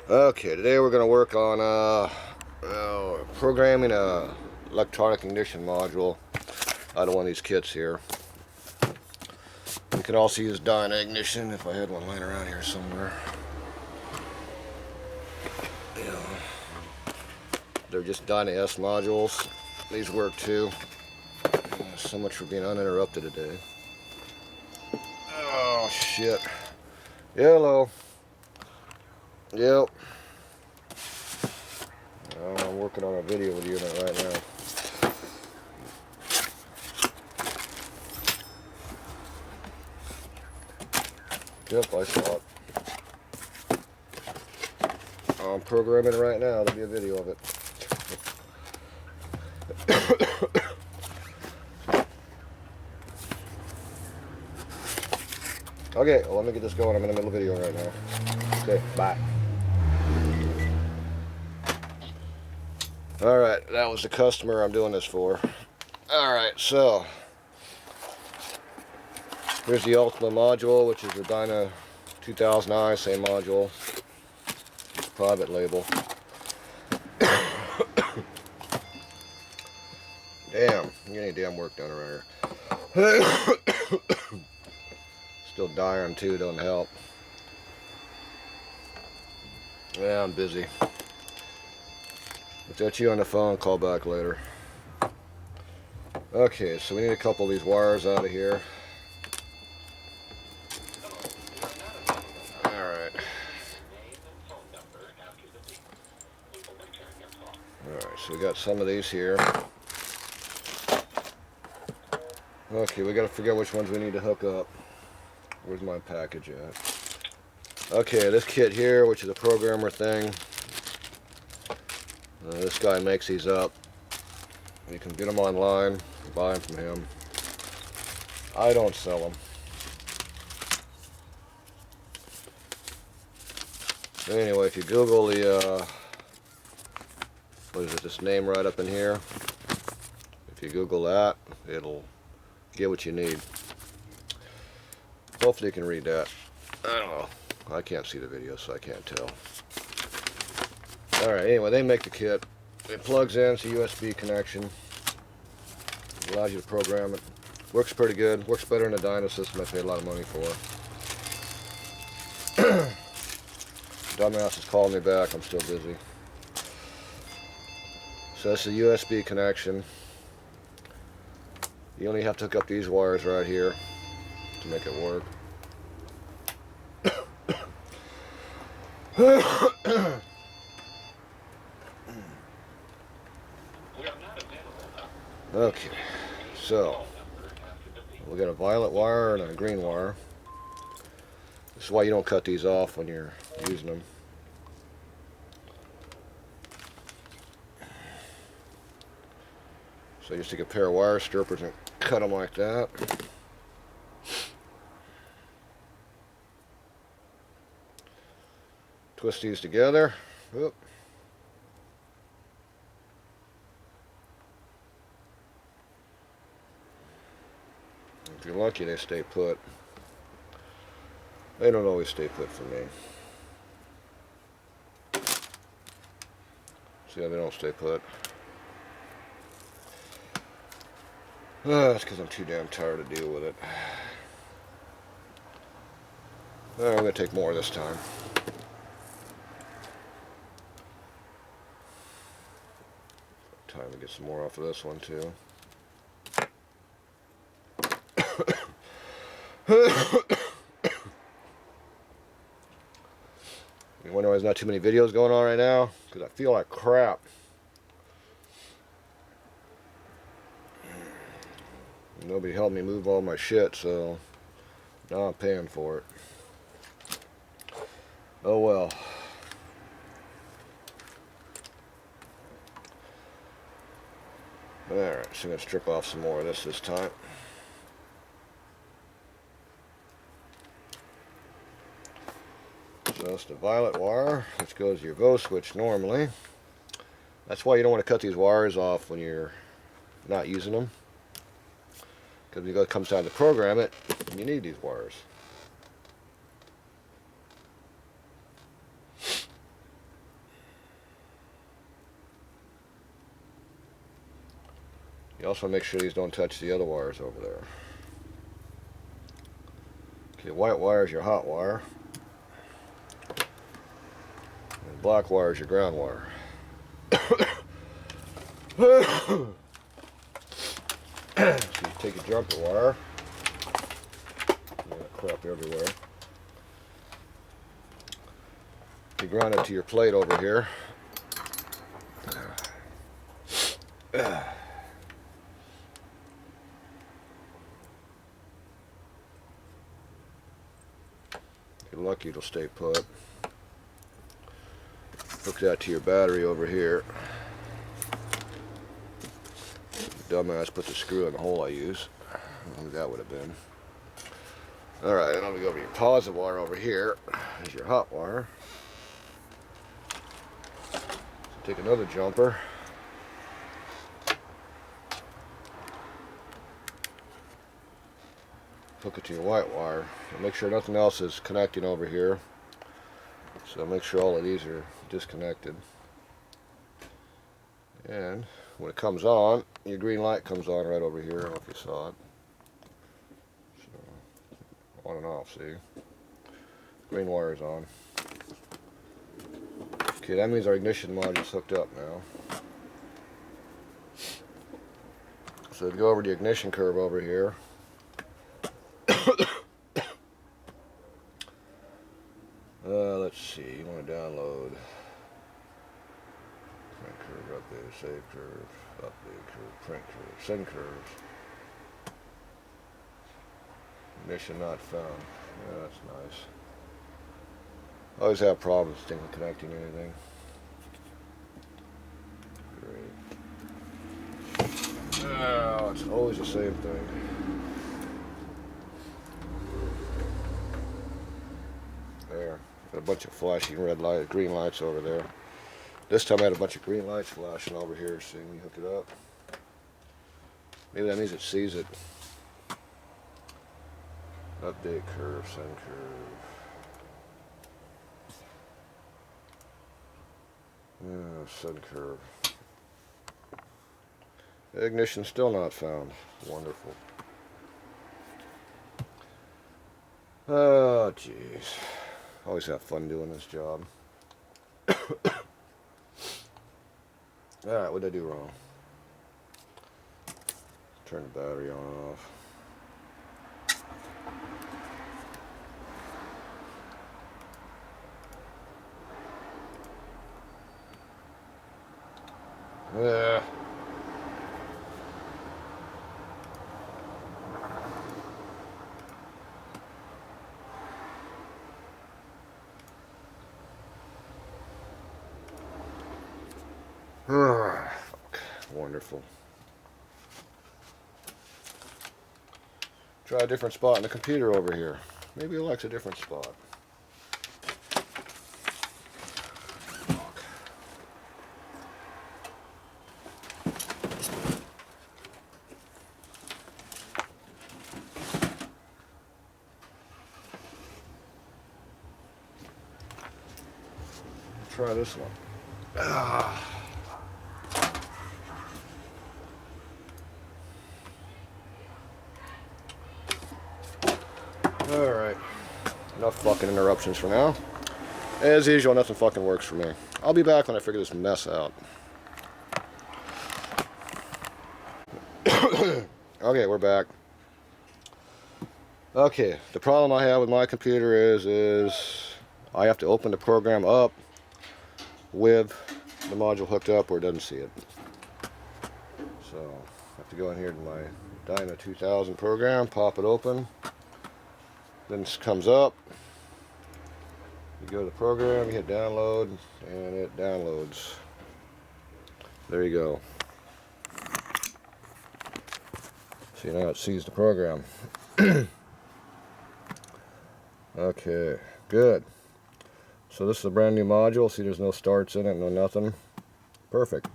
Okay, today we're going to work on programming a electronic ignition module out of one of these kits here. You could also use dyna ignition if I had one laying around here somewhere. Yeah. They're just dyna S modules. These work too. So much for being uninterrupted today. Oh shit. Hello. Yep. I'm working on a video with you right now. Yep, I saw it. I'm programming it right now. There'll be a video of it. Okay, well, let me get this going. I'm in the middle of the video right now. Okay, bye. Alright, that was the customer I'm doing this for. Alright, so here's the Ultima module, which is the Dyna 2000i, same module. Private label. Damn, you get any damn work done around here. Still dying too, don't help. Yeah, I'm busy. If that's you on the phone, call back later. Okay, so we need a couple of these wires out of here. Alright. Alright, so we got some of these here. Okay, we gotta figure out which ones we need to hook up. Where's my package at? Okay, this kit here, which is a programmer thing. This guy makes these up. You can get them online, buy them from him. I don't sell them. Anyway, if you Google the, what is it, this name right up in here. If you Google that, it'll get what you need. Hopefully you can read that. I don't know. I can't see the video, so I can't tell. Alright, anyway, they make the kit. It plugs in, it's a USB connection. It allows you to program it. Works pretty good. Works better than the dyna system I paid a lot of money for. Dumbass is calling me back. I'm still busy. So that's a USB connection. You only have to hook up these wires right here to make it work. Okay, so we got a violet wire and a green wire. This is why you don't cut these off when you're using them. So you just take a pair of wire strippers and cut them like that. Twist these together. Oop. If you're lucky, they stay put. They don't always stay put for me. See how they don't stay put? That's because I'm too damn tired to deal with it. I'm going to take more this time. Time to get some more off of this one too. You wonder why there's not too many videos going on right now? Because I feel like crap. Nobody helped me move all my shit, so now I'm paying for it. Oh well. Alright, so I'm going to strip off some more of this time. So that's the violet wire, which goes to your VO switch normally. That's why you don't want to cut these wires off when you're not using them. Because when it comes time to program it, you need these wires. You also make sure these don't touch the other wires over there. Okay, white wire is your hot wire. And black wire is your ground wire. So you take a jumper wire. Crap everywhere. You ground it to your plate over here. If you're lucky, it'll stay put. Hook that to your battery over here. Dumbass put the screw in the hole I use. I don't know who that would have been. Alright, and I'm going to go over your positive wire over here. There's your hot wire. So take another jumper. Hook it to your white wire. And make sure nothing else is connecting over here. So make sure all of these are disconnected. And when it comes on, your green light comes on right over here. I don't know if you saw it. So, on and off, see? Green wire is on. Okay, that means our ignition module's hooked up now. So to go over the ignition curve over here. Let's see, you want to download print curve, update, save curve, update curve, print curve, send curves. Ignition not found. Yeah, that's nice. Always have problems with things connecting anything. Great. Oh, it's always the same thing. There. Got a bunch of flashing red light, green lights over there. This time I had a bunch of green lights flashing over here. See when you hook it up. Maybe that means it sees it. Update curve, send curve. Yeah, send curve. Ignition still not found. Wonderful. Oh, jeez. Always have fun doing this job. Alright, what did I do wrong? Turn the battery on and off. Yeah. Wonderful. Try a different spot in the computer over here. Maybe he likes a different spot. Try this one. Alright. Enough fucking interruptions for now. As usual, nothing fucking works for me. I'll be back when I figure this mess out. Okay, we're back. Okay, the problem I have with my computer is I have to open the program up with the module hooked up where it doesn't see it. So I have to go in here to my Dyna 2000 program, pop it open. Then this comes up. You go to the program, you hit download, and it downloads. There you go. See, now it sees the program. Okay, good. So this is a brand new module. See, there's no starts in it, no nothing. Perfect.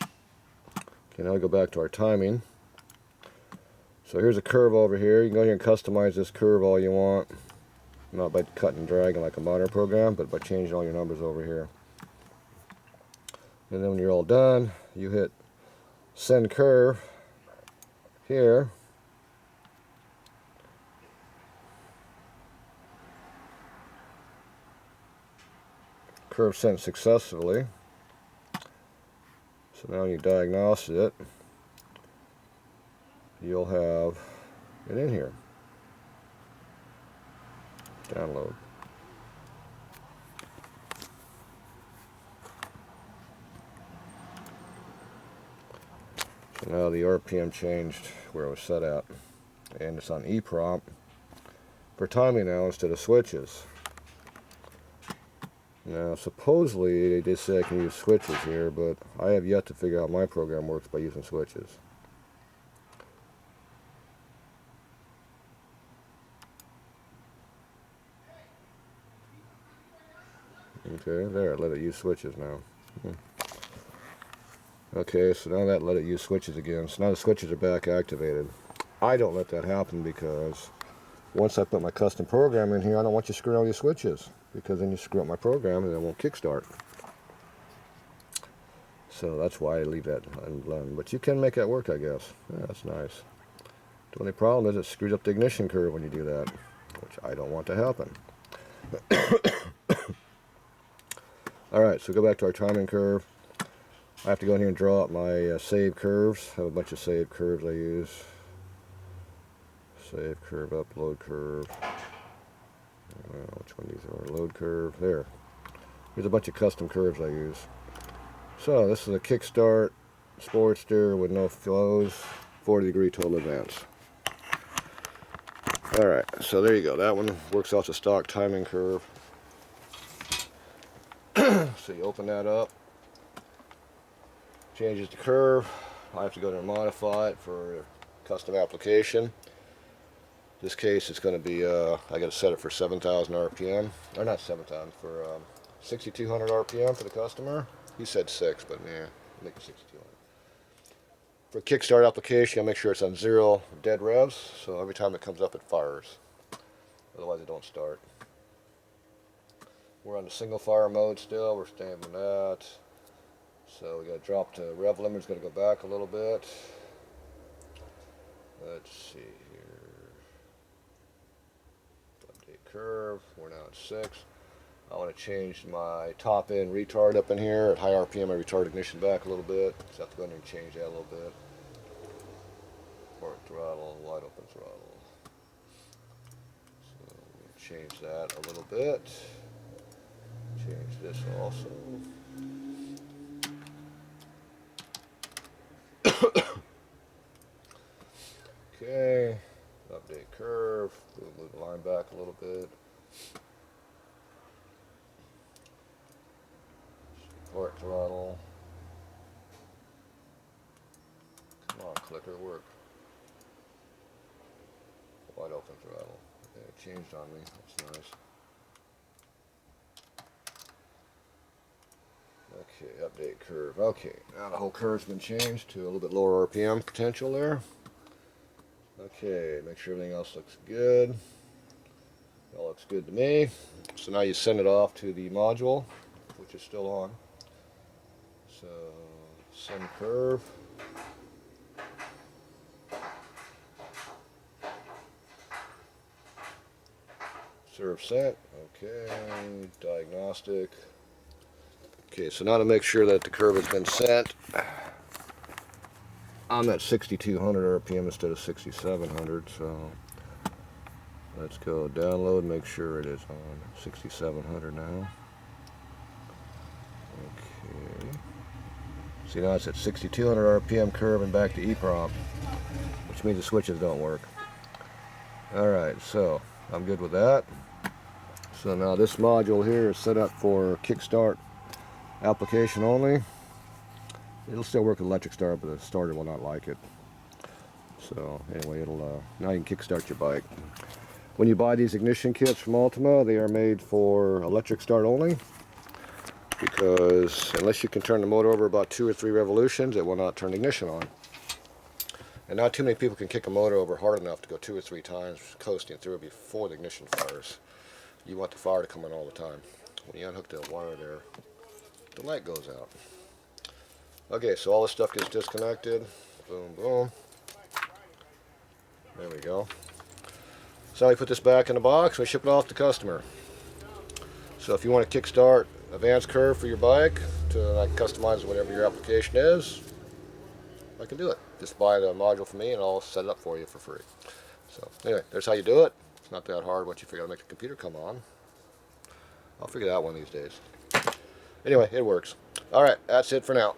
Okay, now we go back to our timing. So here's a curve over here. You can go here and customize this curve all you want. Not by cutting and dragging like a modern program, but by changing all your numbers over here. And then when you're all done, you hit send curve. here. Curve sent successfully. So now when you diagnose it, you'll have it in here. Download. So now the RPM changed where it was set at, and it's on EPROM for timing now instead of switches. Now supposedly they did say I can use switches here, but I have yet to figure out my program works by using switches. Okay, there, let it use switches now. Okay, so now that let it use switches again. So now the switches are back activated. I don't let that happen because once I put my custom program in here, I don't want you screwing all these switches, because then you screw up my program and it won't kickstart. So that's why I leave that undone. But you can make that work, I guess. Yeah, that's nice. The only problem is it screws up the ignition curve when you do that, which I don't want to happen. Alright, so go back to our timing curve. I have to go in here and draw up my save curves. I have a bunch of save curves I use. Save curve, upload curve. Which one these are? Load curve. There. There's a bunch of custom curves I use. So this is a kickstart sportster with no flows, 40-degree total advance. Alright, so there you go. That one works off the stock timing curve. So you open that up. Changes the curve. I have to go there and modify it for a custom application. In this case, it's going to be, I got to set it for 7,000 RPM. Or not 7,000, for 6,200 RPM for the customer. He said 6, but yeah, make it 6,200. For a kickstart application, I make sure it's on 0 dead revs, so every time it comes up, it fires. Otherwise, it don't start. We're on the single fire mode still. We're staying with that. So we got to drop the rev limiter's going to go back a little bit. Let's see here. Update curve. We're now at 6. I want to change my top end retard up in here. At high RPM, I retard ignition back a little bit. So I have to go in there and change that a little bit. Port throttle, wide open throttle. So we'll change that a little bit. Change this also. Okay, update curve, move the line back a little bit. Port throttle. Come on, clicker, work. Wide open throttle. Okay, it changed on me, that's nice. Okay, update curve. Okay, now the whole curve's been changed to a little bit lower RPM potential there. Okay, make sure everything else looks good. It all looks good to me. So now you send it off to the module, which is still on. So, send curve. Serve sent. Okay, diagnostic. Okay, so now to make sure that the curve has been sent, I'm at 6,200 RPM instead of 6,700, so let's go download, make sure it is on 6,700 now. Okay. See, now it's at 6,200 RPM curve and back to EPROM, which means the switches don't work. Alright, so I'm good with that. So now this module here is set up for kickstart application only. It'll still work with electric start, but the starter will not like it. So anyway, it'll now you can kickstart your bike. When you buy these ignition kits from Ultima, they are made for electric start only, because unless you can turn the motor over about 2 or 3 revolutions, it will not turn ignition on. And not too many people can kick a motor over hard enough to go 2 or 3 times coasting through it before the ignition fires. You want the fire to come on all the time. When you unhook the wire there, the light goes out. Okay, so all this stuff gets disconnected. Boom, boom. There we go. So we put this back in the box, we ship it off to customer. So if you want to kickstart advanced curve for your bike to like customize whatever your application is, I can do it. Just buy the module from me and I'll set it up for you for free. So anyway, there's how you do it. It's not that hard once you figure out how to make the computer come on. I'll figure it out one of these days. Anyway, it works. Alright, that's it for now.